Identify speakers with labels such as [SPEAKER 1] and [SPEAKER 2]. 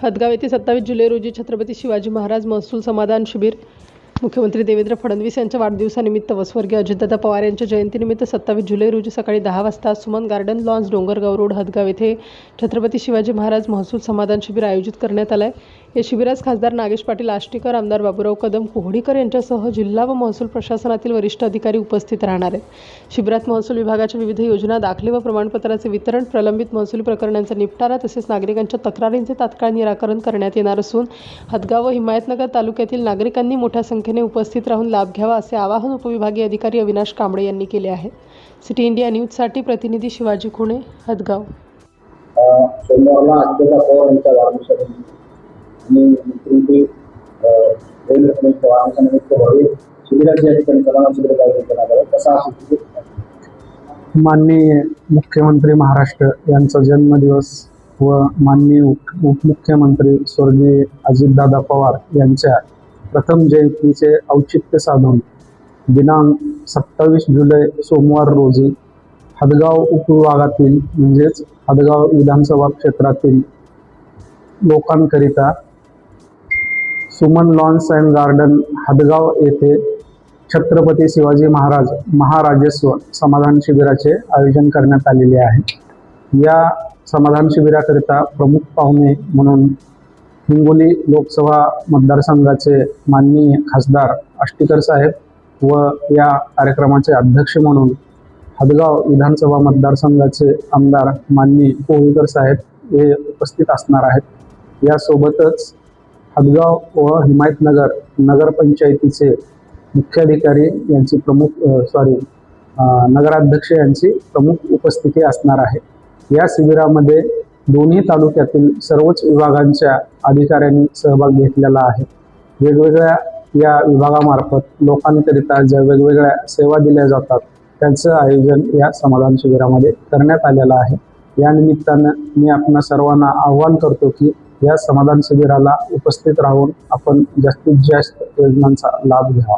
[SPEAKER 1] हदगाव येथे 27 जुलै रोजी छत्रपती शिवाजी महाराज महसूल समाधान शिबिर. मुख्यमंत्री देवेंद्र फडणवीस यांच्या वाढदिवसानिमित्त व स्वर्गीय अजितदादा पवार यांच्या जयंतीनिमित्त 27 जुलै रोजी सकाळी 10 वाजता Suman garden lawns Dongargaon road Hadgaon येथे छत्रपती शिवाजी महाराज महसूल समाधान शिबिर आयोजित करण्यात आले आहे. या शिबिरास खासदार नागेश पाटील आष्टीकर, आमदार बाबूराव कदम, कोहडीकर यांच्यासह जिल्हा व महसूल प्रशासनातील वरिष्ठ अधिकारी उपस्थित राहणार आहेत. शिबिरात महसूल विभागाच्या विविध योजना, दाखले व प्रमाणपत्राचे वितरण, प्रलंबित महसुली प्रकरणांचा निपटारा तसेच नागरिकांच्या तक्रारींचे तात्काळ निराकरण करण्यात येणार असून हदगाव व हिमायतनगर तालुक्यातील नागरिकांनी मोठ्या संख्येने उपस्थित राहून लाभ घ्यावा असे आवाहन उपविभागीय अधिकारी अविनाश कांबळे यांनी केले आहे. सिटी इंडिया न्यूजसाठी प्रतिनिधी शिवाजी खुणे, हदगाव.
[SPEAKER 2] सोमवारला अजितदादा पवार यांच्या वाढदिवसानिमित्त आणि मुख्यमंत्री देवेंद्र फडणवीस वाढदिवसानिमित्त व्हावे शिबिराचे या ठिकाणी सन्मान शिबिर आयोजित करण्यात आले. कसा
[SPEAKER 3] माननीय मुख्यमंत्री महाराष्ट्र यांचा जन्मदिवस व माननीय उपमुख्यमंत्री स्वर्गीय अजितदादा पवार यांच्या प्रथम जयंतीचे औचित्य साधून दिनांक 27 जुलै सोमवार रोजी हदगाव उपविभागातील म्हणजेच हदगाव विधानसभा क्षेत्रातील लोकांकरिता Suman lawns and garden Hadgaon येथे छत्रपती शिवाजी महाराज महाराजस्व समाधान शिबिराचे आयोजन करण्यात आलेले आहे. या समाधान शिबिराकरिता प्रमुख पाहुणे म्हणून हिंगोली लोकसभा मतदारसंघाचे माननीय खासदार आष्टीकर साहेब व या कार्यक्रमाचे अध्यक्ष म्हणून हदगाव विधानसभा मतदारसंघाचे आमदार माननीय कोहडीकर साहेब हे उपस्थित असणार आहेत. यासोबतच हदगाव व हिमायतनगर नगरपंचायतीचे मुख्याधिकारी यांची नगराध्यक्ष यांची प्रमुख उपस्थिती असणार आहे. या शिबिरामध्ये दोन्ही तालुक्यातील सर्वच विभागांच्या अधिकाऱ्यांनी सहभाग घेतलेला आहे. वेगवेगळ्या या विभागामार्फत लोकांकरिता ज्या वेगवेगळ्या सेवा दिल्या जातात त्यांचं आयोजन या समाधान शिबिरामध्ये करण्यात आलेलं आहे. या निमित्तानं मी आपणा सर्वांना आवाहन करतो की या समाधान शिबिराला उपस्थित राहून आपण जास्तीत जास्त योजनांचा लाभ घ्यावा.